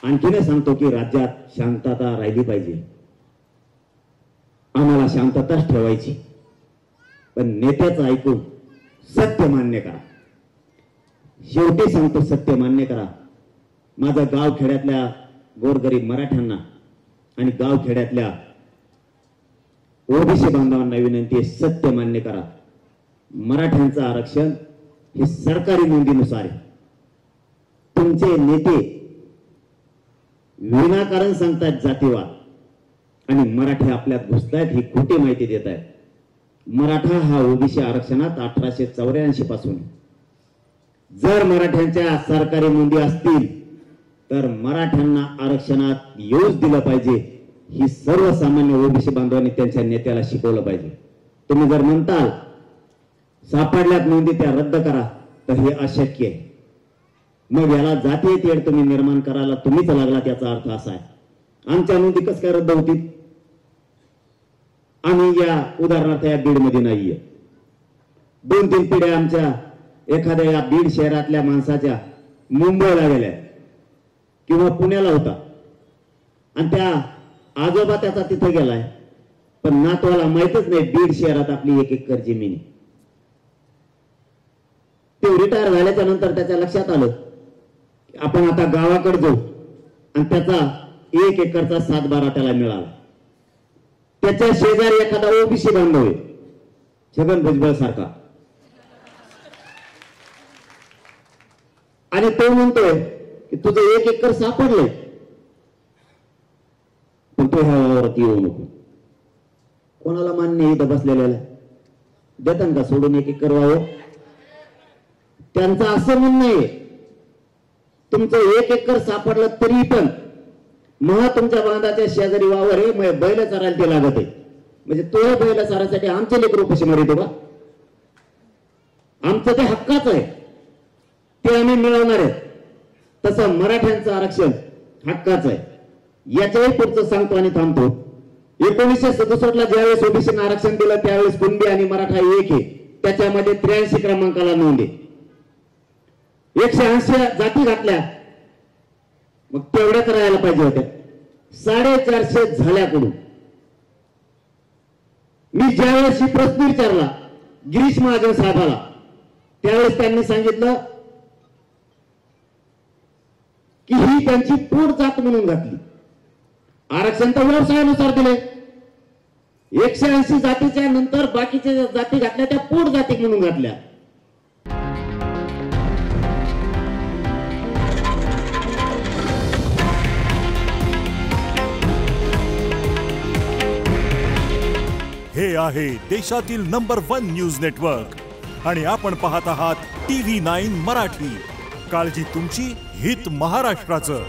आणखीन सांगतो की राज्यात शांतता राहिली पाहिजे, आम्हाला शांतताच ठेवायची, पण नेत्याचं ऐकून सत्य मान्य करा. शेवटी सांगतो सत्य मान्य करा. माझं गाव खेड्यातल्या गोरगरीब मराठ्यांना आणि गाव खेड्यातल्या ओबीसी बांधवांना विनंती आहे, सत्य मान्य करा. मराठ्यांचं आरक्षण हे सरकारी नोंदीनुसार आहे. तुमचे नेते विनाकारण सांगतात जातीवाद आणि मराठी आपल्यात घुसतायत ही खोटी माहिती देत आहेत. मराठा हा ओबीसी आरक्षणात 1884 पासून. जर मराठ्यांच्या सरकारी नोंदी असतील तर मराठ्यांना आरक्षणात येऊच दिलं पाहिजे, ही सर्वसामान्य ओबीसी बांधवांनी त्यांच्या नेत्याला शिकवलं पाहिजे. तुम्ही जर म्हणताल सापडल्यात नोंदी त्या रद्द करा, तर हे अशक्य आहे. मग याला जातीय तेढ तुम्ही निर्माण करायला तुम्हीच लागला, त्याचा अर्थ असा आहे. आमच्या नोंदी कसं काय रद्द होतील? आम्ही या उदाहरणार्थ या बीड मध्ये नाहीये. 2-3 पिढ्या आमच्या एखाद्या या बीड शहरातल्या माणसाच्या मुंबईला गेल्या किंवा पुण्याला होता आणि त्या आजोबा त्याचा तिथे गेलाय, पण नातवाला माहितच नाही बीड शहरात आपली 1 एकर जमीन आहे. ते रिटायर झाल्याच्या नंतर त्याच्या लक्षात आलं आपण आता गावाकडे जाऊ आणि त्याचा 1 एकरचा 7-12 त्याला मिळाला. त्याच्या शेजारी एखादा ओबीसी बांधव आहे, छगन भुजबळ सारखा, आणि तो म्हणतोय की तुझं 1 एकर सापडलंय, पण तो ह्या वावरात येऊ नको. कोणाला मान्य इथं बसलेल्याला देतात का सोडून 1 एकर वावर? त्यांचं असं म्हणणं आहे तुमचं 1 एकर सापडलं तरी पण मग तुमच्या बांधाच्या शेजारी वावर आहे, बैल चरायला ते लागत आहे, म्हणजे तो बैल चरायसाठी आमचे लेकरू कशी मरितो का? आमचं ते हक्काचं आहे, ते आम्ही मिळवणार आहे. तसं मराठ्यांचं आरक्षण हक्काचं आहे. याच्याही पुढचं सांगतो आणि थांबतो. 1967 ला ज्यावेळेस ओबीसीना आरक्षण दिलं त्यावेळेस कुणबी आणि मराठा एक आहे, त्याच्यामध्ये 83 क्रमांकाला नोंद आहे. 180 जाती घातल्या, मग तेवढ्याच राहायला पाहिजे होत्या. 450 झाल्याकडून मी ज्यावेळेस ही प्रश्न विचारला गिरीश महाजन साहेबाला, त्यावेळेस त्यांनी सांगितलं की ही त्यांची पोट जात म्हणून घातली. आरक्षण तर व्यवसायानुसार दिले. 180 जातीच्या नंतर बाकीच्या जाती घातल्या त्या पोट जाती म्हणून घातल्या. हे आहे देशातील नंबर 1 न्यूज नेटवर्क आणि आपण पाहत आहात TV9 मराठी. काळजी तुमची, हित महाराष्ट्राचं.